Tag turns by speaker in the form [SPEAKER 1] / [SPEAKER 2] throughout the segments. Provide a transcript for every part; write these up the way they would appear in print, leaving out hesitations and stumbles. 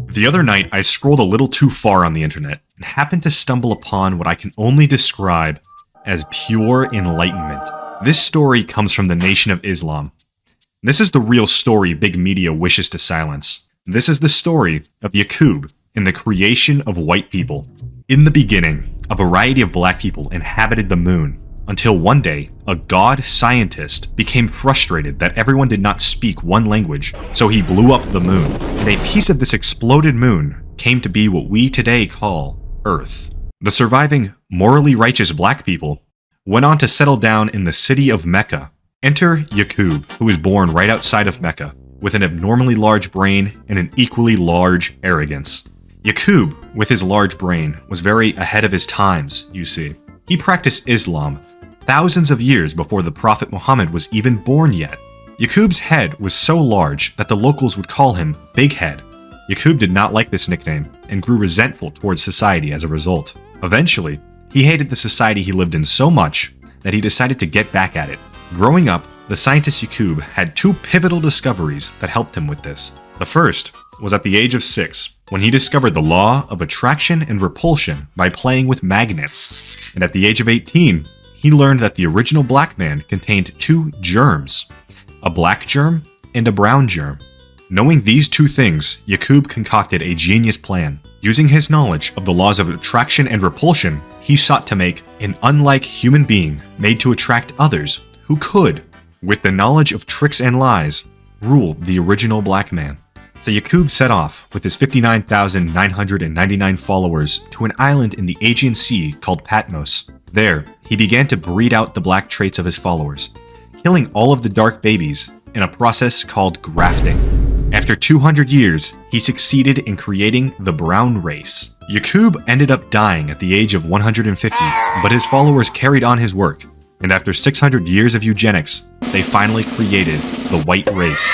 [SPEAKER 1] The other night, I scrolled a little too far on the internet and happened to stumble upon what I can only describe as pure enlightenment. This story comes from the Nation of Islam. This is the real story big media wishes to silence. This is the story of Yaqub and the creation of white people. In the beginning, a variety of black people inhabited the moon, until one day, a god scientist became frustrated that everyone did not speak one language, so he blew up the moon, and a piece of this exploded moon came to be what we today call Earth. The surviving, morally righteous black people went on to settle down in the city of Mecca. Enter Yaqub, who was born right outside of Mecca, with an abnormally large brain and an equally large arrogance. Yaqub, with his large brain, was very ahead of his times, you see. He practiced Islam thousands of years before the Prophet Muhammad was even born yet. Yaqub's head was so large that the locals would call him Big Head. Yaqub did not like this nickname and grew resentful towards society as a result. Eventually, he hated the society he lived in so much that he decided to get back at it. Growing up, the scientist Yaqub had two pivotal discoveries that helped him with this. The first was at the age of 6, when he discovered the law of attraction and repulsion by playing with magnets. And at the age of 18, he learned that the original black man contained two germs, a black germ and a brown germ. Knowing these two things, Yaqub concocted a genius plan. Using his knowledge of the laws of attraction and repulsion, he sought to make an unlike human being made to attract others who could, with the knowledge of tricks and lies, rule the original black man. So Yaqub set off with his 59,999 followers to an island in the Aegean Sea called Patmos. There, he began to breed out the black traits of his followers, killing all of the dark babies in a process called grafting. After 200 years, he succeeded in creating the brown race. Yaqub ended up dying at the age of 150, but his followers carried on his work, and after 600 years of eugenics, they finally created the white race.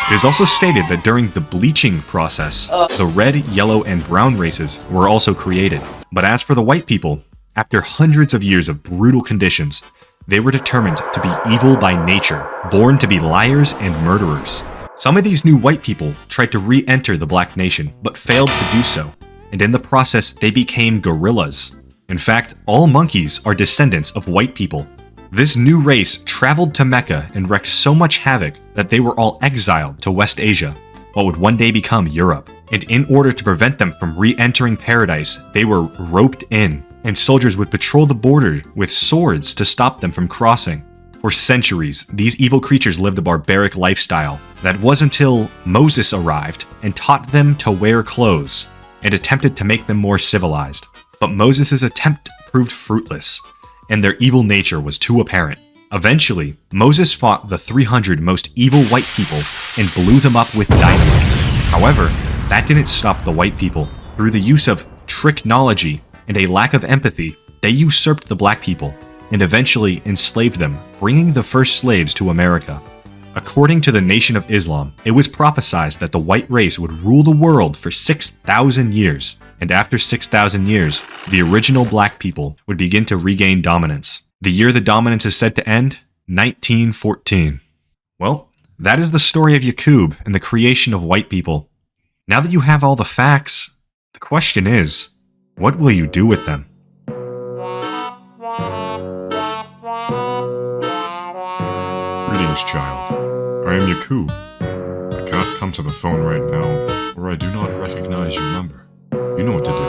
[SPEAKER 1] It is also stated that during the bleaching process, the red, yellow, and brown races were also created. But as for the white people, after hundreds of years of brutal conditions, they were determined to be evil by nature, born to be liars and murderers. Some of these new white people tried to re-enter the black nation, but failed to do so, and in the process they became gorillas. In fact, all monkeys are descendants of white people. This new race traveled to Mecca and wreaked so much havoc that they were all exiled to West Asia, what would one day become Europe. And in order to prevent them from re-entering paradise, they were roped in, and soldiers would patrol the border with swords to stop them from crossing. For centuries, these evil creatures lived a barbaric lifestyle. That was until Moses arrived and taught them to wear clothes, and attempted to make them more civilized. But Moses' attempt proved fruitless, and their evil nature was too apparent. Eventually, Moses fought the 300 most evil white people and blew them up with dynamite. However, that didn't stop the white people. Through the use of tricknology and a lack of empathy, they usurped the black people and eventually enslaved them, bringing the first slaves to America. According to the Nation of Islam, it was prophesied that the white race would rule the world for 6,000 years, and after 6,000 years, the original black people would begin to regain dominance. The year the dominance is said to end, 1914. Well, that is the story of Yaqub and the creation of white people. Now that you have all the facts, the question is, what will you do with them?
[SPEAKER 2] Greetings, child. I am Yaqub. I cannot come to the phone right now, or I do not recognize your number. You know what to do.